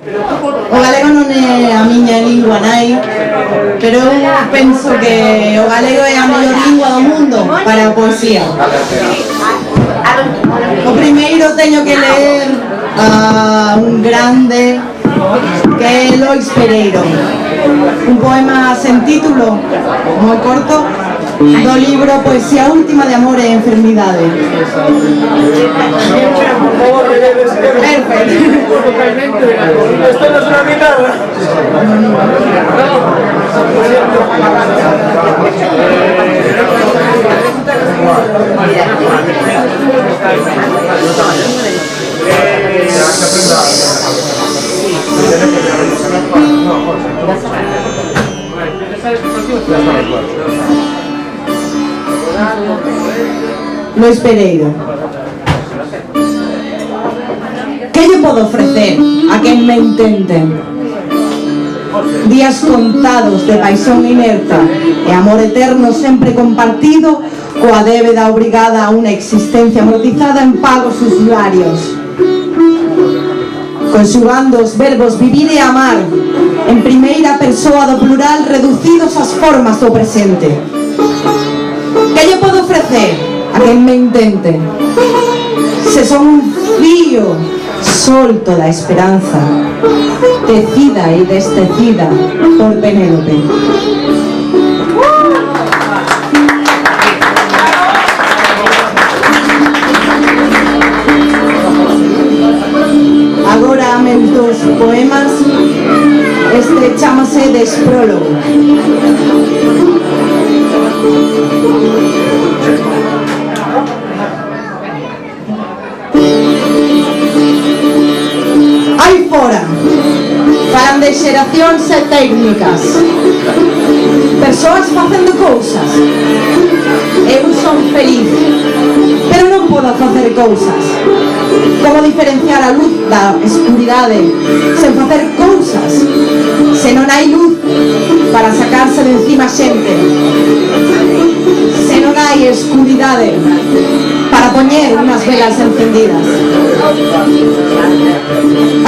O galego non é a miña lingua nai, pero eu penso que o galego é a mellor lingua do mundo para a poesía. O primeiro teño que ler a un grande que é Lois Pereiro, un poema sen título, moi corto, do libro Poesía última de amor e enfermidade. Perfecto. Esto no es una guitarra. Lois Pereiro. Que lle podo ofrecer a quen me intenten? Días contados de paixón inerta e amor eterno sempre compartido, coa débeda obrigada a unha existencia amortizada en pagos usuarios, conxugando os verbos vivir e amar en primeira persoa do plural reducidos ás formas do presente. Que lle podo ofrecer a quen me intente? Se son un fío solto da esperanza, tecida e destecida por Penélope. Agora meus dos poemas, este chámase Desprólogo. Aí fora falan de xeracións e técnicas, persoas facendo cousas. Eu son feliz, pero non podo facer cousas. Como diferenciar a luz da escuridade sen facer cousas, se non hai luz para sacarse de encima xente, se non hai escuridade para poñer unhas velas encendidas.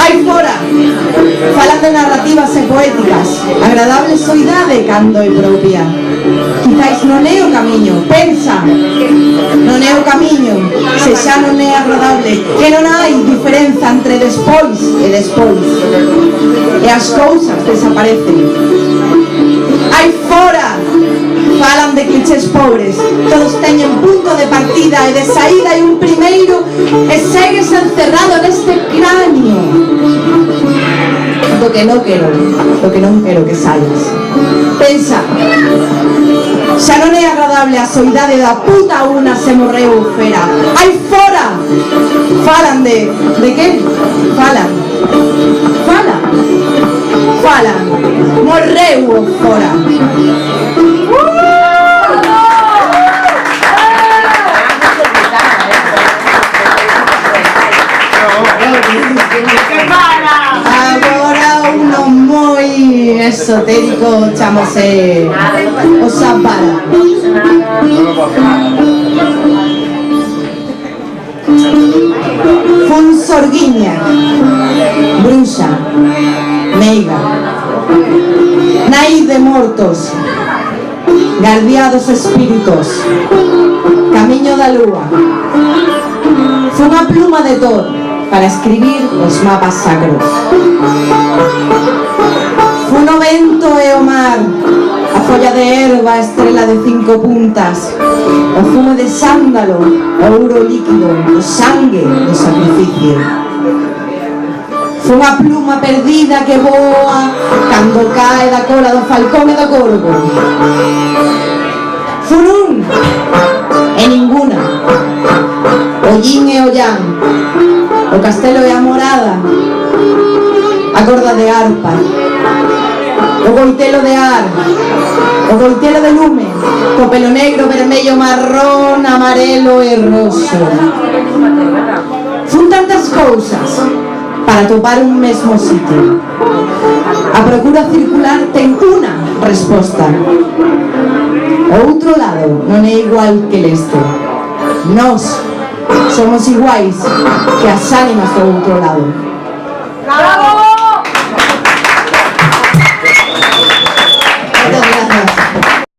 Aí fora falan de narrativas e poéticas, agradable soidade cando é propia. Quizáis non é o camiño, pensa, non é o camiño, se xa non é agradable, que non hai diferenza entre despois e despois, e as cousas desaparecen. Aí fora falan de clichés pobres, todos teñen punto de partida e de saída e un primeiro, e segues encerrado neste cráneo do que non quero que saias. Pensa, xa non é agradable a soidade da puta una se morreu fera. Aí fora falan de que? Falan morreu fora. Agora uno moi esotérico chamase o Shambhala. Fun sorguiña, bruxa, meiga, nai de mortos, guardiados espíritos, camiño da lúa. Fun a pluma de Thor para escribir os mapas sacros. Fun o vento e o mar, a folla de erva, a estrela de 5 puntas, o fume de sándalo, o ouro líquido, o sangue do sacrificio. Fun a pluma perdida que voa cando cae da cola do falcón e do corvo. Fun un e ninguna, o yin e o yang, o castelo e a morada, a corda de arpa, o goitelo de ar, o goitelo de lume, co pelo negro, vermello, marrón, amarelo e roso. Fun tantas cousas para topar un mesmo sitio. A procura circular ten unha resposta. O outro lado non é igual que este. Nós somos iguais que as ánimas do outro lado. ¡Bravo!